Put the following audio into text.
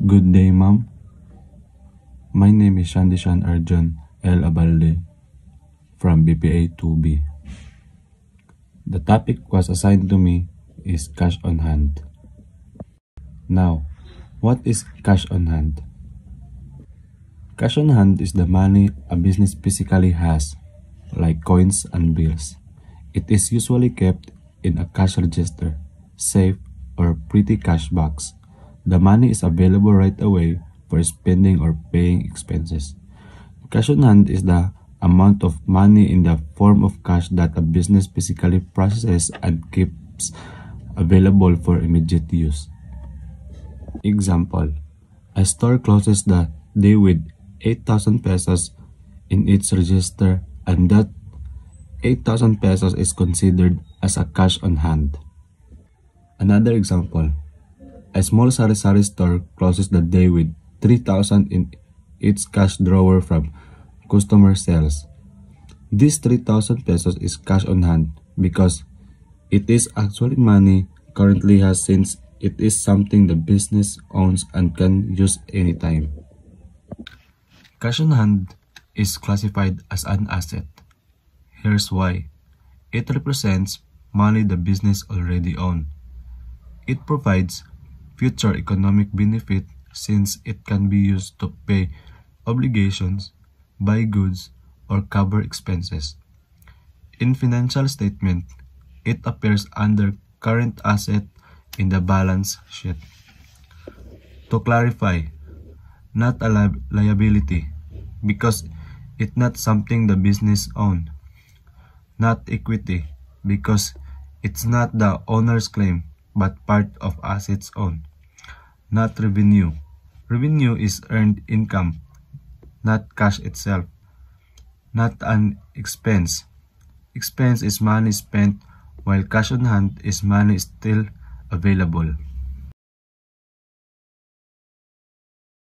Good day, ma'am. My name is Shandishan Arjun L. Abalde from BPA 2B. The topic was assigned to me is cash on hand. Now, what is cash on hand? Cash on hand is the money a business physically has, like coins and bills. It is usually kept in a cash register, safe, or petty cash box. The money is available right away for spending or paying expenses. Cash on hand is the amount of money in the form of cash that a business physically processes and keeps available for immediate use. Example: a store closes the day with 8,000 pesos in its register, and that 8,000 pesos is considered as a cash on hand. Another example: a small sari-sari store closes the day with 3,000 in its cash drawer from customer sales. This 3,000 pesos is cash on hand because it is actually money currently has, since it is something the business owns and can use anytime. Cash on hand is classified as an asset. Here's why. It represents money the business already owns. It provides future economic benefit since it can be used to pay obligations, buy goods, or cover expenses. In financial statement, it appears under current asset in the balance sheet. To clarify, not a liability because it's not something the business owns. Not equity because it's not the owner's claim but part of assets owned. Not revenue. Revenue is earned income, not cash itself. Not an expense. Expense is money spent while cash on hand is money still available.